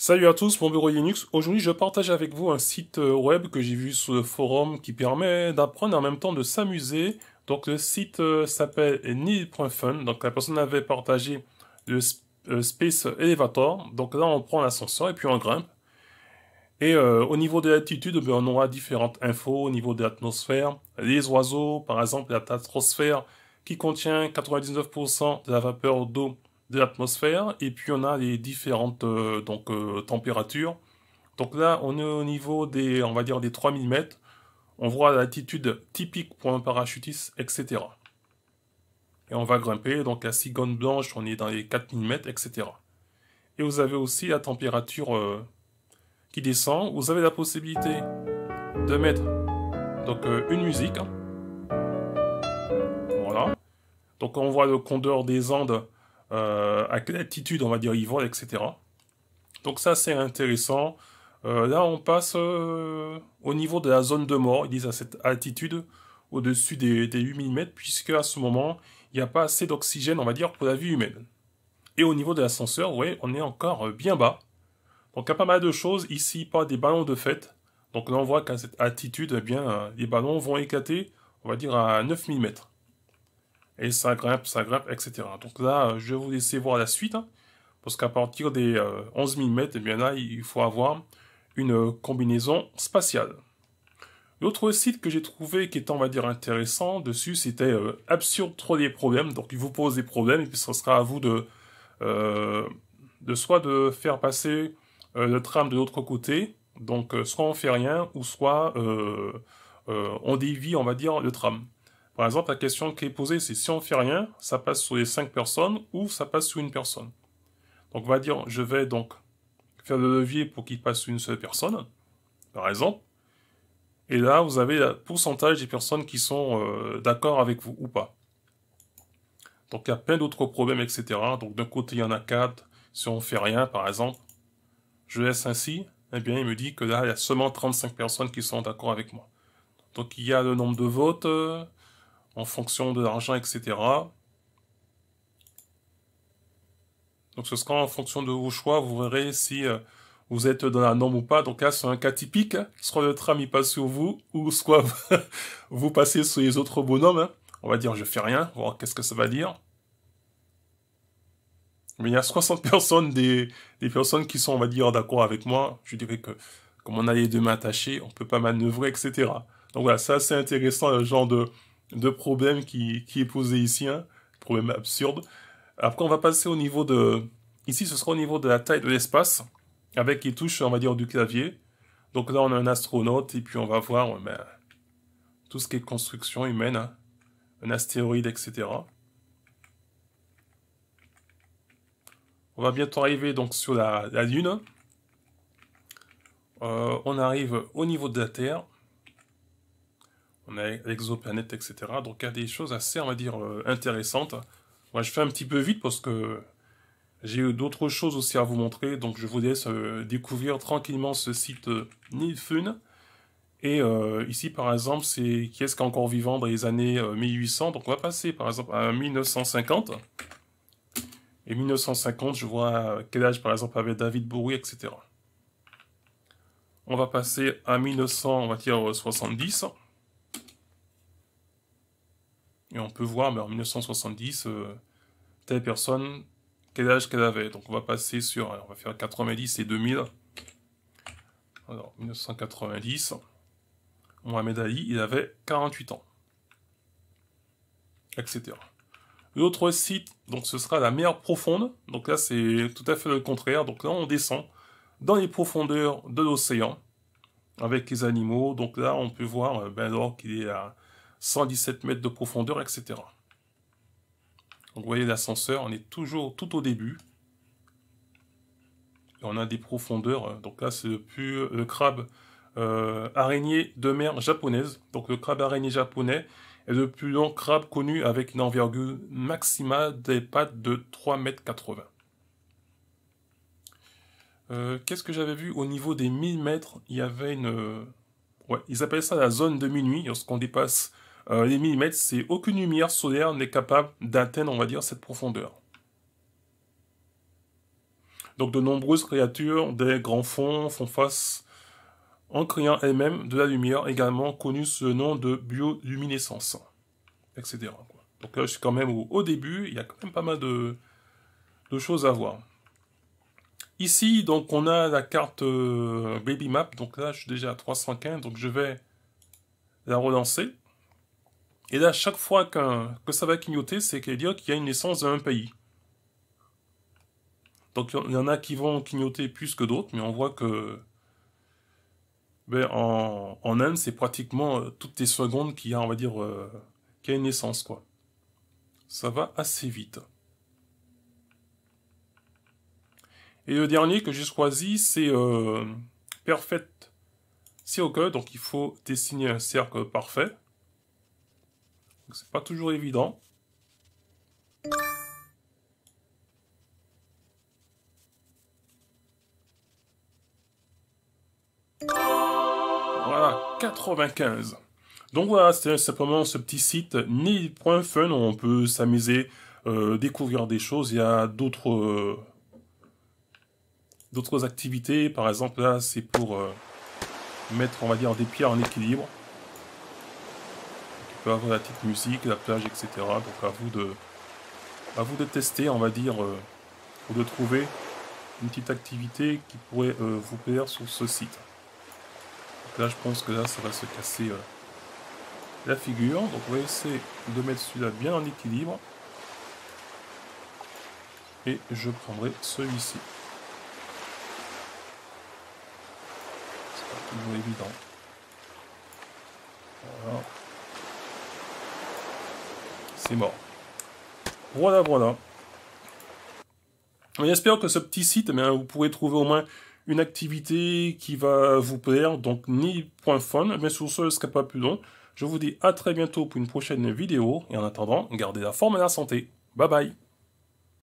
Salut à tous, mon bureau Linux. Aujourd'hui, je partage avec vous un site web que j'ai vu sur le forum qui permet d'apprendre et en même temps de s'amuser. Donc, le site s'appelle nil.fun. Donc, la personne avait partagé le Space Elevator. Donc là, on prend l'ascenseur et puis on grimpe. Et au niveau de l'altitude, ben, on aura différentes infos au niveau de l'atmosphère. Les oiseaux, par exemple, la stratosphère qui contient 99% de la vapeur d'eau de l'atmosphère. Et puis on a les différentes températures. Donc là, on est au niveau des, on va dire, des 3000 mètres. On voit l'altitude typique pour un parachutiste, etc. Et on va grimper, donc à Cigogne Blanche, on est dans les 4000 mètres, etc. Et vous avez aussi la température qui descend. Vous avez la possibilité de mettre une musique. Voilà. Donc on voit le condor des Andes à quelle altitude on va dire il vole, etc. Donc ça c'est intéressant. Là on passe au niveau de la zone de mort, ils disent à cette altitude au-dessus des 8000 mètres, puisque à ce moment il n'y a pas assez d'oxygène on va dire pour la vie humaine. Et au niveau de l'ascenseur, ouais, on est encore bien bas. Donc il y a pas mal de choses ici, pas des ballons de fête. Donc là on voit qu'à cette altitude, eh bien, les ballons vont éclater, on va dire à 9000 mètres. Et ça grimpe, etc. Donc là, je vais vous laisser voir la suite, hein, parce qu'à partir des 11 000 mètres, eh bien là, il faut avoir une combinaison spatiale. L'autre site que j'ai trouvé qui était, on va dire, intéressant dessus, c'était Absurde Trolley Problème. Donc il vous pose des problèmes, et puis ce sera à vous de soit de faire passer le tram de l'autre côté, donc soit on fait rien, ou soit on dévie, on va dire, le tram. Par exemple, la question qui est posée, c'est si on fait rien, ça passe sur les 5 personnes ou ça passe sur une personne. Donc on va dire, je vais donc faire le levier pour qu'il passe sur une seule personne, par exemple. Et là, vous avez le pourcentage des personnes qui sont d'accord avec vous ou pas. Donc il y a plein d'autres problèmes, etc. Donc d'un côté, il y en a 4. Si on fait rien, par exemple, je laisse ainsi, eh bien il me dit que là, il y a seulement 35 personnes qui sont d'accord avec moi. Donc il y a le nombre de votes en fonction de l'argent, etc. Donc ce sera en fonction de vos choix, vous verrez si vous êtes dans la norme ou pas. Donc là, c'est un cas typique, hein. Soit le tram il passe sur vous, ou soit vous passez sur les autres bonhommes, hein. On va dire je fais rien, voir qu'est-ce que ça va dire. Mais il y a 60 personnes, des personnes qui sont, on va dire, d'accord avec moi. Je dirais que, comme on a les deux mains attachées, on peut pas manœuvrer, etc. Donc voilà, ça c'est intéressant, le genre de problème qui est posé ici, hein. Problème absurde. Après, on va passer au niveau de... Ici, ce sera au niveau de la taille de l'espace, avec les touches, on va dire, du clavier. Donc là, on a un astronaute, et puis on va voir tout ce qui est construction humaine, hein, un astéroïde, etc. On va bientôt arriver donc sur la Lune. On arrive au niveau de la Terre. On a l'exoplanète, etc. Donc il y a des choses assez, on va dire, intéressantes. Moi, je fais un petit peu vite parce que j'ai eu d'autres choses aussi à vous montrer. Donc je vous laisse découvrir tranquillement ce site Nilfun. Et ici, par exemple, c'est qui est-ce qui est encore vivant dans les années 1800. Donc on va passer, par exemple, à 1950. Et 1950, je vois quel âge, par exemple, avait David Bowie, etc. On va passer à 1900, on va dire 70. Et on peut voir, en 1970, telle personne, quel âge qu'elle avait. Donc on va passer sur, on va faire 90 et 2000. Alors, 1990, Mohamed Ali, il avait 48 ans, etc. L'autre site, donc ce sera la mer profonde. Donc là, c'est tout à fait le contraire. Donc là, on descend dans les profondeurs de l'océan avec les animaux. Donc là, on peut voir alors qu'il est à 117 mètres de profondeur, etc. Donc vous voyez l'ascenseur, on est toujours tout au début. Et on a des profondeurs. Donc là, c'est le crabe araignée de mer japonaise. Donc le crabe araignée japonais est le plus long crabe connu avec une envergure maximale des pattes de 3,80 m. Qu'est-ce que j'avais vu au niveau des 1000 mètres? Il y avait une... ouais, ils appellent ça la zone de minuit. Lorsqu'on dépasse les 1000 mètres, c'est aucune lumière solaire n'est capable d'atteindre, on va dire, cette profondeur. Donc de nombreuses créatures des grands fonds font face en créant elles-mêmes de la lumière, également connue sous le nom de bioluminescence, etc. Donc là, je suis quand même au début, il y a quand même pas mal de choses à voir. Ici, donc, on a la carte Baby Map. Donc là, je suis déjà à 315, donc je vais la relancer. Et là, chaque fois que ça va clignoter, c'est qu'il y a une naissance d'un pays. Donc il y en a qui vont clignoter plus que d'autres, mais on voit que en Inde, c'est pratiquement toutes les secondes qu'il y a, on va dire, qu'il y a une naissance, quoi. Ça va assez vite. Et le dernier que j'ai choisi, c'est Perfect Circle. Donc il faut dessiner un cercle parfait. C'est pas toujours évident. Voilà, 95. Donc voilà, c'est simplement ce petit site ni.fun où on peut s'amuser, découvrir des choses. Il y a d'autres activités. Par exemple, là, c'est pour mettre, on va dire, des pierres en équilibre. On peut avoir la petite musique, la plage, etc. Donc à vous de tester, on va dire, ou de trouver une petite activité qui pourrait vous plaire sur ce site. Donc là, je pense que là, ça va se casser la figure. Donc on va essayer de mettre celui-là bien en équilibre. Et je prendrai celui-ci. C'est pas toujours évident. Voilà. C'est mort. Voilà, voilà. J'espère que ce petit site, vous pourrez trouver au moins une activité qui va vous plaire. Donc, ni.fun. Mais sur ce, ce ne sera pas plus long. Je vous dis à très bientôt pour une prochaine vidéo. Et en attendant, gardez la forme et la santé. Bye bye.